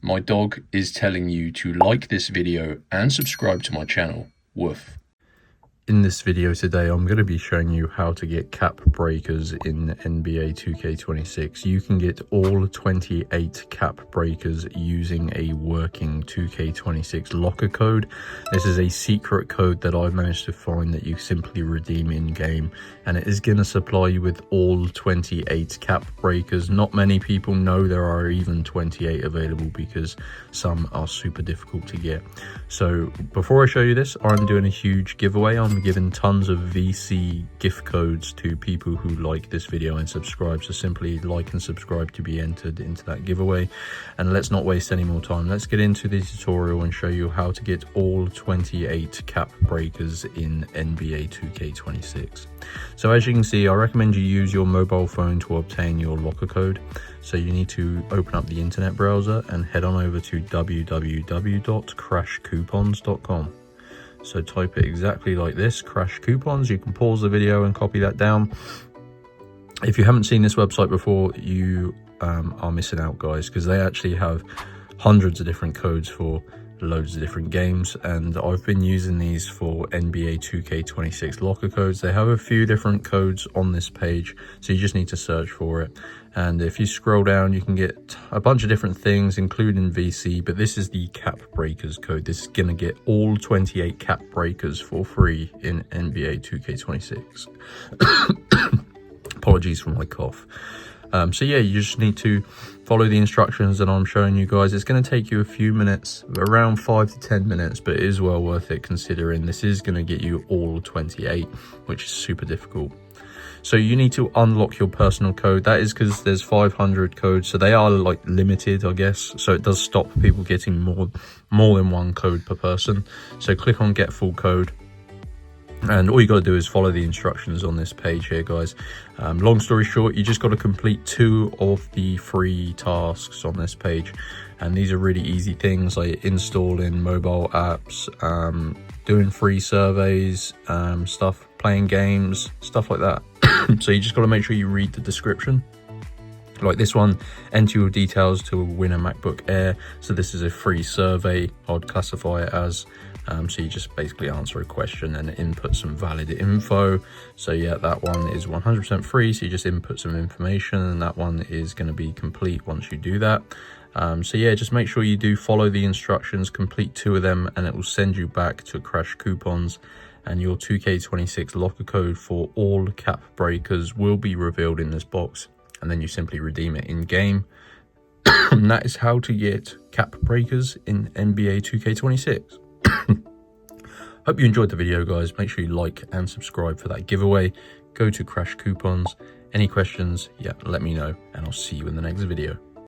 My dog is telling you to like this video and subscribe to my channel. Woof. In this video today, I'm going to be showing you how to get cap breakers in NBA 2K26. You can get all 28 cap breakers using a working 2K26 locker code. This is a secret code that I've managed to find that you simply redeem in game, and it is going to supply you with all 28 cap breakers. Not many people know there are even 28 available because some are super difficult to get. So before I show you this, I'm doing a huge giveaway. I'm giving tons of VC gift codes to people who like this video and subscribe, so simply like and subscribe to be entered into that giveaway. And let's not waste any more time, let's get into the tutorial and show you how to get all 28 cap breakers in NBA 2K26. So as you can see, I recommend you use your mobile phone to obtain your locker code. So you need to open up the internet browser and head on over to www.crashcoupons.com. So type it exactly like this, Crash Coupons. You can pause the video and copy that down. If you haven't seen this website before, you are missing out, guys, because they actually have hundreds of different codes for loads of different games, and I've been using these for NBA 2K26 locker codes. They have a few different codes on this page, so you just need to search for it. And if you scroll down, you can get a bunch of different things, including VC, but this is the cap breakers code. This is going to get all 28 cap breakers for free in NBA 2K26. Apologies for my cough. So yeah, you just need to follow the instructions that I'm showing you guys. It's going to take you a few minutes, around 5 to 10 minutes, but it is well worth it considering this is going to get you all 28, which is super difficult. So you need to unlock your personal code. That is because there's 500 codes, so they are like limited, I guess. So it does stop people getting more than one code per person. So click on get full code. And all you got to do is follow the instructions on this page here, guys. Long story short, you just got to complete 2 of the free tasks on this page, and these are really easy things like installing mobile apps, doing free surveys, playing games, stuff like that. So you just got to make sure you read the description. Like this one, enter your details to win a MacBook Air. So this is a free survey, I'd classify it as. So you just basically answer a question and input some valid info. So yeah, that one is 100% free. So you just input some information, and that one is going to be complete once you do that. So yeah, just make sure you do follow the instructions, complete 2 of them, and it will send you back to Crash Coupons. And your 2K26 locker code for all cap breakers will be revealed in this box, and then you simply redeem it in game. And that is how to get cap breakers in NBA 2K26. Hope you enjoyed the video, guys. Make sure you like and subscribe for that giveaway. Go to Crash Coupons. Any questions, yeah, let me know, and I'll see you in the next video.